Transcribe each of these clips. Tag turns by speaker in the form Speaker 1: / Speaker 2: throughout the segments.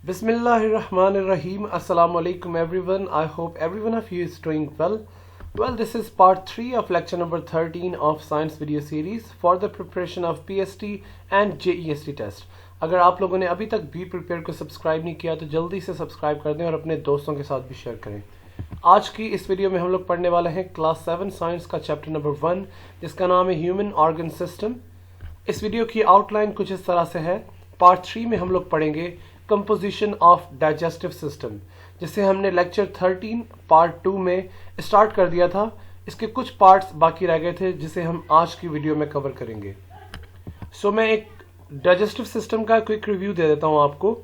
Speaker 1: Bismillahirrahmanirrahim. Assalamu alaikum everyone. I hope every one of you is doing well. Well, this is part 3 of lecture number 13 of science video series for the preparation of PST and JEST test. अगर आप लोगों ने अभी तक be prepare को subscribe नहीं किया तो जल्दी से सब्सक्राइब कर दें और अपने दोस्तों के साथ भी शेयर करें। आज की इस वीडियो में हम लोग पढ़ने वाले हैं क्लास 7 साइंस का चैप्टर नंबर 1 जिसका नाम है ह्यूमन ऑर्गन सिस्टम। इस वीडियो की आउटलाइन कुछ इस तरह से है। पार्ट 3 में हम लोग पढ़ेंगे कंपोजिशन ऑफ डाइजेस्टिव सिस्टम, जिसे हमने लेक्चर 13 पार्ट 2 में स्टार्ट कर दिया था। इसके कुछ पार्ट्स बाकी रह गए थे जिसे हम आज की वीडियो में कवर करेंगे। मैं एक डाइजेस्टिव सिस्टम का क्विक रिव्यू दे देता हूं आपको।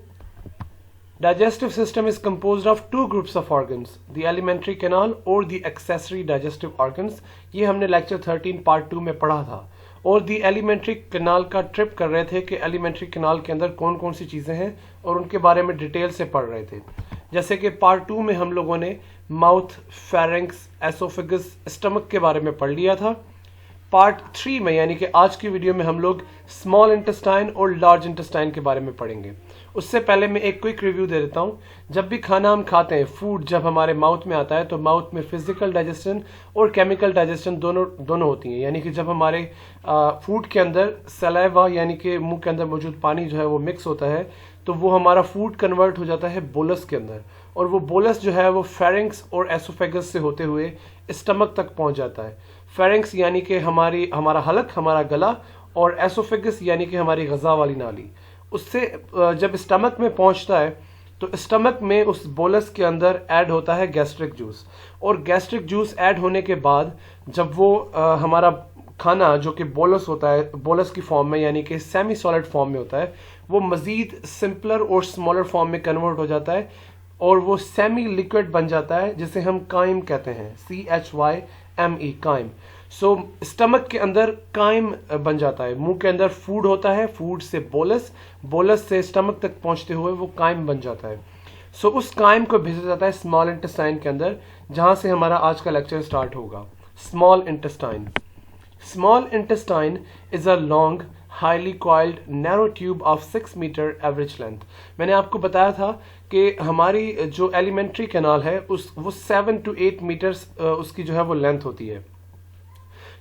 Speaker 1: Digestive system is composed of two groups of organs, the alimentary canal और द एक्सेसरी डाइजेस्टिव ऑर्गन्स। ये हमने लेक्चर 13 पार्ट 2 में पढ़ा था और दी एलिमेंट्री कैनाल का ट्रिप कर रहे थे कि एलिमेंट्री कैनाल के अंदर कौन कौन सी चीज़ें हैं और उनके बारे में डिटेल से पढ़ रहे थे। जैसे कि पार्ट 2 में हम लोगों ने माउथ, फेरेंक्स, एसोफेगस, स्टमक के बारे में पढ़ लिया था। पार्ट 3 में यानी कि आज की वीडियो में हम लोग स्मॉल इंटेस्टाइन और लार्ज इंटेस्टाइन के बारे में पढ़ेंगे। उससे पहले मैं एक क्विक रिव्यू दे देता हूँ। जब भी खाना हम खाते हैं, फूड जब हमारे माउथ में आता है तो माउथ में फिजिकल डाइजेशन और केमिकल डाइजेशन दोनों होती हैं। यानी कि जब हमारे फूड के अंदर सलाइवा यानी कि मुंह के अंदर मौजूद पानी जो है वो मिक्स होता है तो वो हमारा फूड कन्वर्ट हो जाता है बोलस के अंदर, और वो बोलस जो है वो फेरेंक्स और एसोफेगस से होते हुए स्टमक तक पहुंच जाता है। फेरेंक्स यानी कि हमारा हलक, हमारा गला, और एसोफेगस यानी कि हमारी गज़ा वाली नाली। उससे जब स्टमक में पहुंचता है तो स्टमक में उस बोलस के अंदर ऐड होता है गैस्ट्रिक जूस, और गैस्ट्रिक जूस ऐड होने के बाद जब वो हमारा खाना जो कि बोलस होता है, बोलस की फॉर्म में यानी कि सेमी सॉलिड फॉर्म में होता है, वो मज़ीद सिंपलर और स्मॉलर फॉर्म में कन्वर्ट हो जाता है और वो सेमी लिक्विड बन जाता है जिसे हम काइम कहते हैं, CHYME, काइम। स्टमक के अंदर काइम बन जाता है। मुंह के अंदर फूड होता है, फूड से बोलस, बोलस से स्टमक तक पहुंचते हुए वो काइम बन जाता है। उस काइम को भेजा जाता है स्मॉल इंटेस्टाइन के अंदर, जहां से हमारा आज का लेक्चर स्टार्ट होगा। Small intestine. Small intestine is a long highly coiled narrow tube of 6 meter average length. मैंने आपको बताया था कि हमारी जो एलिमेंट्री कैनाल है वो 7 to 8 मीटर्स उसकी जो है वो लेंथ होती है,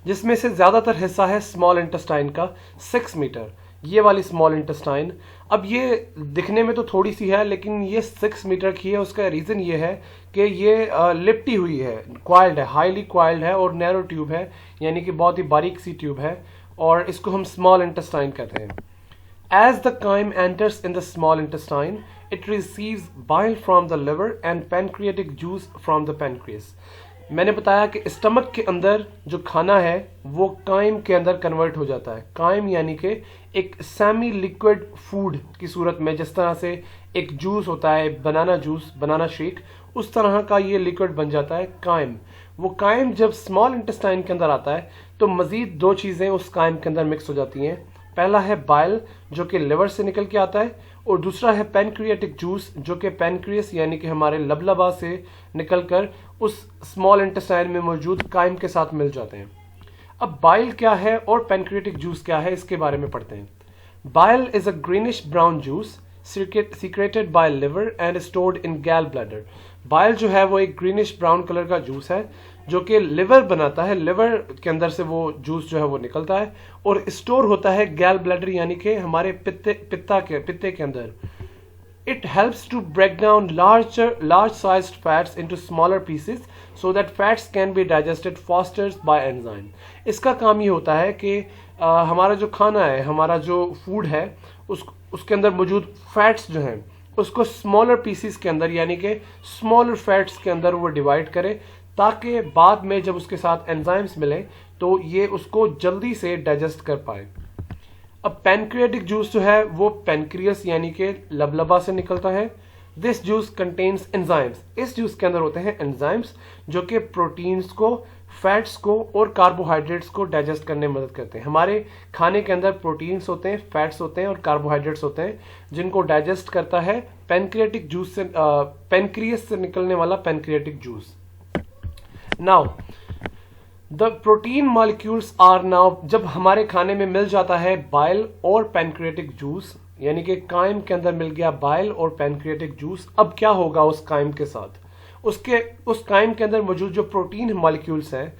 Speaker 1: जिसमें से ज्यादातर हिस्सा है स्मॉल इंटेस्टाइन का 6 मीटर। ये वाली स्मॉल इंटेस्टाइन, अब ये दिखने में तो थोड़ी सी है लेकिन ये 6 मीटर की है। उसका रीजन ये है कि ये लिपटी हुई है, क्वाइल्ड है, हाईली क्वाइल्ड है और नैरो ट्यूब है, यानी कि बहुत ही बारीक सी ट्यूब है, और इसको हम स्मॉल इंटेस्टाइन कहते हैं। As the chyme enters in the small intestine it receives bile from the liver and pancreatic juice from the pancreas. मैंने बताया कि स्टमक के अंदर जो खाना है वो काइम के अंदर कन्वर्ट हो जाता है। काइम यानी कि एक सेमी लिक्विड फूड की सूरत में, जिस तरह से एक जूस होता है, बनाना जूस, बनाना शेक, उस तरह का ये लिक्विड बन जाता है काइम। वो काइम जब स्मॉल इंटेस्टाइन के अंदर आता है तो मजीद 2 चीजें उस काइम के अंदर मिक्स हो जाती हैं। पहला है बाइल जो कि लिवर से निकल के आता है, और दूसरा है पैनक्रियाटिक जूस जो कि पैनक्रियस यानी कि हमारे लबलबा से निकलकर उस स्मॉल इंटेस्टाइन में मौजूद काइम के साथ मिल जाते हैं। अब बाइल क्या है और पैनक्रियाटिक जूस क्या है, इसके बारे में पढ़ते हैं। Bile is a greenish brown juice secreted by liver and stored in गैल ब्लैडर। बाइल जो है वो एक ग्रीनिश ब्राउन कलर का जूस है जो कि लिवर बनाता है। लिवर के अंदर से वो जूस जो है वो निकलता है और स्टोर होता है गैल ब्लैडर यानी कि हमारे पित्ते के अंदर। It helps to break down large sized fats into smaller pieces so that fats can be digested faster by enzyme. इसका काम ये होता है कि हमारा जो खाना है, हमारा जो फूड है, उसके अंदर मौजूद फैट्स जो हैं उसको स्मॉलर पीसेस के अंदर यानी कि स्मॉलर फैट्स के अंदर वो डिवाइड करे, ताकि बाद में जब उसके साथ एंजाइम्स मिले तो ये उसको जल्दी से डाइजेस्ट कर पाए। अब पैनक्रियाटिक जूस जो है वो पैनक्रियस यानी कि लबलबा से निकलता है। This juice contains enzymes. इस जूस के अंदर होते हैं एंजाइम्स जो कि प्रोटीन्स को, फैट्स को और कार्बोहाइड्रेट्स को डाइजेस्ट करने में मदद करते हैं। हमारे खाने के अंदर प्रोटीन्स होते हैं, फैट्स होते हैं और कार्बोहाइड्रेट्स होते हैं, जिनको डाइजेस्ट करता है पैनक्रियाटिक जूस से, पैनक्रियस से निकलने वाला pancreatic juice. Now the protein molecules are now, जब हमारे खाने में मिल जाता है बाइल और पैनक्रियाटिक जूस यानी कि काइम के अंदर मिल गया बाइल और पैनक्रियाटिक जूस। अब क्या होगा उस काइम के साथ, उस काइम के अंदर मौजूद जो प्रोटीन मॉलिक्यूल्स हैं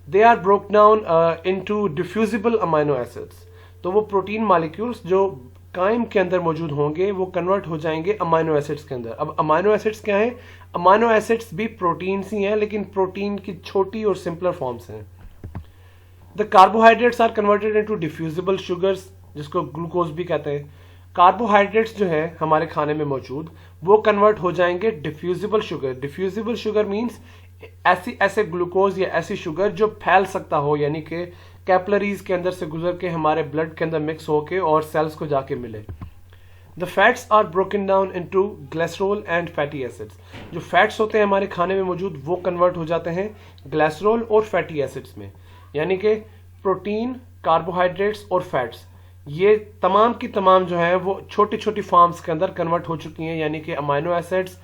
Speaker 1: they are broke down into diffusible amino acids. तो वो प्रोटीन मॉलिक्यूल्स जो काइम के अंदर मौजूद होंगे वो कन्वर्ट हो जाएंगे अमाइनो एसिड्स के अंदर। अब अमाइनो एसिड्स क्या हैं? अमाइनो एसिड्स भी प्रोटीन्स ही हैं, लेकिन प्रोटीन की छोटी और सिंपलर फॉर्म्स हैं। The carbohydrates are converted into diffusible sugars, जिसको ग्लूकोज भी कहते हैं। कार्बोहाइड्रेट्स जो है हमारे खाने में मौजूद वो कन्वर्ट हो जाएंगे diffusible sugar. Diffusible sugar means ऐसे ग्लूकोज या ऐसी शुगर जो फैल सकता हो, यानी कि कैपिलरीज के अंदर से गुजर के हमारे ब्लड के अंदर मिक्स होके और सेल्स को जाके मिले। The fats are broken down into glycerol and fatty acids. जो फैट्स होते हैं हमारे खाने में मौजूद वो कन्वर्ट हो जाते हैं ग्लिसरॉल और फैटी एसिड्स में। यानी कि प्रोटीन, कार्बोहाइड्रेट्स और फैट्स ये तमाम की तमाम जो है वो छोटी छोटी फॉर्म्स के अंदर कन्वर्ट हो चुकी हैं, यानी कि अमाइनो एसिड्स,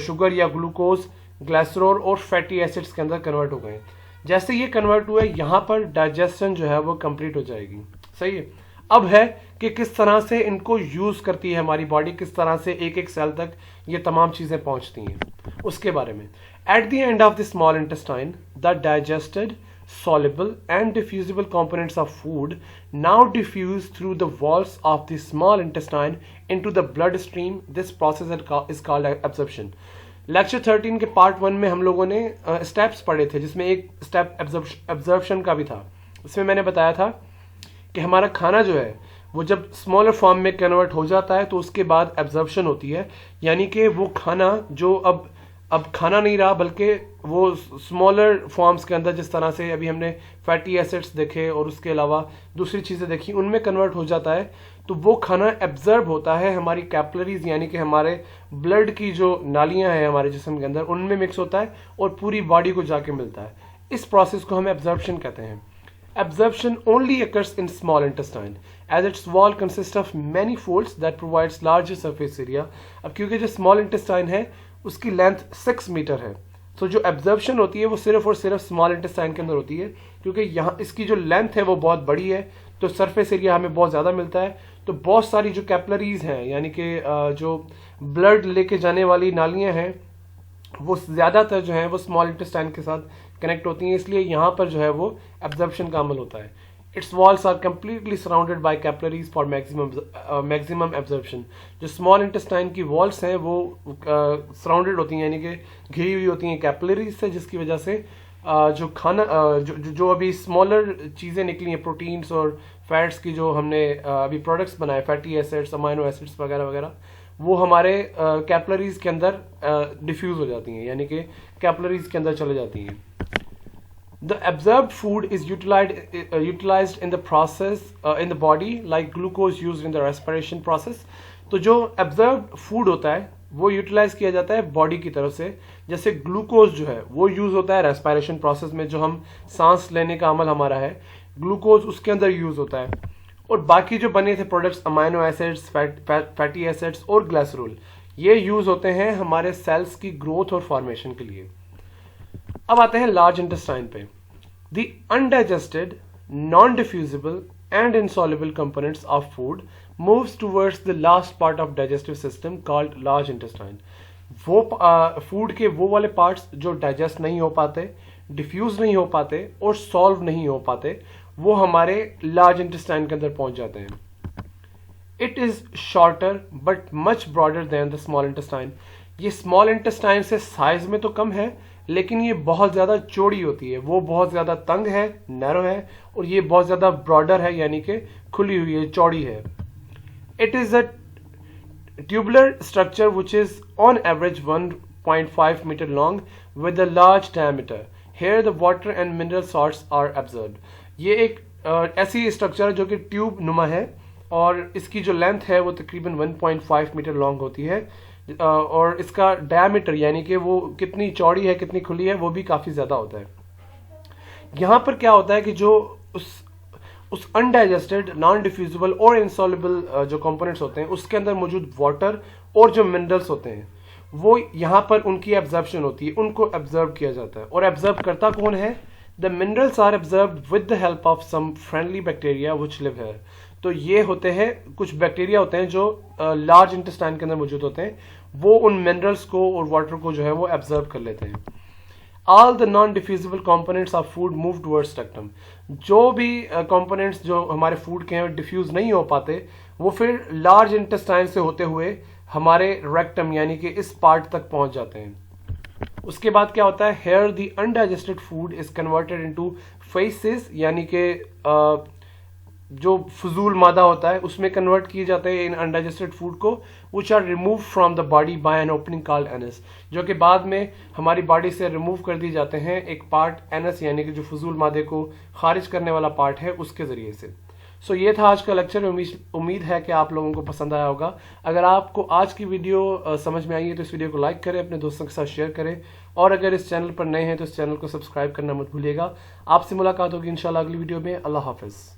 Speaker 1: शुगर या ग्लूकोज, ग्लिसरॉल और फैटी एसिड्स के अंदर कन्वर्ट हो गए। जैसे ये कन्वर्ट हुए यहाँ पर डाइजेशन जो है वो कंप्लीट हो जाएगी। सही है। अब है कि किस तरह से इनको यूज करती है हमारी बॉडी, किस तरह से एक एक सेल तक ये तमाम चीजें पहुंचती हैं उसके बारे में। At the end of the small intestine the digested soluble and diffusible components of food now diffuse through the walls of the small intestine into the bloodstream. This process is called absorption. Lecture 13 के part 1 में हम लोगों ने steps पढ़े थे, जिसमें एक step absorption का भी था। इसमें मैंने बताया था कि हमारा खाना जो है वो जब स्मॉलर फॉर्म में कन्वर्ट हो जाता है तो उसके बाद एब्जॉर्प्शन होती है, यानी कि वो खाना जो अब खाना नहीं रहा बल्कि वो स्मॉलर फॉर्म्स के अंदर, जिस तरह से अभी हमने फैटी एसिड्स देखे और उसके अलावा दूसरी चीज़ें देखी, उनमें कन्वर्ट हो जाता है। तो वो खाना एब्जर्व होता है हमारी कैपिलरीज, यानी कि हमारे ब्लड की जो नालियां हैं हमारे जिस्म के अंदर, उनमें मिक्स होता है और पूरी बॉडी को जाके मिलता है। इस प्रोसेस को हम एब्जॉर्प्शन कहते हैं। Absorption only occurs in small intestine as its wall consists of many folds that provides larger surface area. अब क्योंकि जो small intestine है उसकी लेंथ 6 मीटर है, तो जो एब्जॉर्प्शन होती है वो सिर्फ और सिर्फ स्मॉल इंटेस्टाइन के अंदर होती है, क्योंकि यहाँ इसकी जो लेंथ है वो बहुत बड़ी है, तो सरफेस एरिया हमें बहुत ज़्यादा मिलता है। तो बहुत सारी जो कैपिलरीज हैं, यानी कि जो ब्लड लेके जाने वाली नालियाँ हैं, वो ज़्यादातर जो है वो स्मॉल इंटेस्टाइन के साथ कनेक्ट होती हैं, इसलिए यहाँ पर जो है वो एब्जॉर्प्शन का अमल होता है। Its walls are completely surrounded by capillaries for maximum absorption. जो स्मॉल इंटेस्टाइन की वॉल्स हैं वो सराउंडेड होती हैं, यानी कि घिरी हुई होती हैं कैपिलरीज से, जिसकी वजह से जो खाना जो अभी स्मॉलर चीज़ें निकली हैं, प्रोटीन्स और फैट्स की जो हमने अभी प्रोडक्ट्स बनाए, फैटी एसिड्स, अमाइनो एसिड्स वगैरह वगैरह, वो हमारे कैपिलरीज के अंदर डिफ्यूज हो जाती हैं, यानी कि कैपिलरीज के अंदर चले जाती हैं। The absorbed food is utilized in the process in the body like glucose used in the respiration process. तो जो absorbed food होता है वो यूटिलाइज किया जाता है बॉडी की तरफ से, जैसे ग्लूकोज जो है वो यूज होता है रेस्पिरेशन प्रोसेस में, जो हम सांस लेने का अमल हमारा है, ग्लूकोज उसके अंदर यूज होता है। और बाकी जो बने थे products, amino acids, fatty acids और ग्लिसरॉल, ये यूज होते हैं हमारे सेल्स की ग्रोथ और फॉर्मेशन के लिए। अब आते हैं लार्ज इंटेस्टाइन पे। The undigested, non diffusible and insoluble components of food moves towards the last part of digestive system called large intestine. वो फूड के वो वाले पार्ट्स जो डाइजेस्ट नहीं हो पाते, डिफ्यूज नहीं हो पाते और सॉल्व नहीं हो पाते, वो हमारे लार्ज इंटेस्टाइन के अंदर पहुंच जाते हैं। It is shorter but much broader then the small intestine. ये स्मॉल इंटेस्टाइन से साइज में तो कम है, लेकिन ये बहुत ज़्यादा चौड़ी होती है, वो बहुत ज़्यादा तंग है, नैरो है, और ये बहुत ज़्यादा ब्रॉडर है, यानी कि खुली हुई है, चौड़ी है। It is a tubular structure which is on average 1.5 meter long with a large diameter. Here the water and mineral salts are absorbed. ये एक ऐसी स्ट्रक्चर है जो कि ट्यूब नुमा है, और इसकी जो लेंथ है वो तकरीबन 1.5 मीटर लॉन्ग होती है, और इसका डायमीटर यानी कि वो कितनी चौड़ी है, कितनी खुली है, वो भी काफ़ी ज़्यादा होता है। यहाँ पर क्या होता है कि जो उस अनडाइजेस्टेड, नॉन डिफ्यूजिबल और इनसॉल्युबल जो कंपोनेंट्स होते हैं उसके अंदर मौजूद वाटर और जो मिनरल्स होते हैं वो यहाँ पर उनकी एब्जॉर्प्शन होती है, उनको एब्जॉर्ब किया जाता है। और एब्जॉर्ब करता कौन है? The minerals are absorbed with the help of some friendly bacteria which live here. तो ये होते हैं कुछ बैक्टीरिया होते हैं जो लार्ज इंटेस्टाइन के अंदर मौजूद होते हैं, वो उन मिनरल्स को और वाटर को जो है वो एब्जॉर्ब कर लेते हैं। All the non diffusible components of food move towards rectum. जो भी कंपोनेंट्स जो हमारे फूड के हैं डिफ्यूज नहीं हो पाते, वो फिर लार्ज इंटेस्टाइन से होते हुए हमारे रेक्टम यानी कि इस पार्ट तक पहुंच जाते हैं। उसके बाद क्या होता है, here the undigested food is converted into faeces, यानी कि जो फजूल मादा होता है उसमें कन्वर्ट किए जाते हैं इन अनडाइजेस्टेड फूड को, which are remove from the body by an opening called anus, जो कि बाद में हमारी बॉडी से रिमूव कर दिए जाते हैं एक पार्ट एनस यानी कि जो फजूल मादे को खारिज करने वाला पार्ट है उसके जरिए से। सो ये था आज का लेक्चर। उम्मीद है कि आप लोगों को पसंद आया होगा। अगर आपको आज की वीडियो समझ में आई है तो इस वीडियो को लाइक करें, अपने दोस्तों के साथ शेयर करें, और अगर इस चैनल पर नए हैं तो इस चैनल को सब्सक्राइब करना मत भूलिएगा। आपसे मुलाकात होगी इंशाल्लाह अगली वीडियो में। अल्लाह हाफिज़।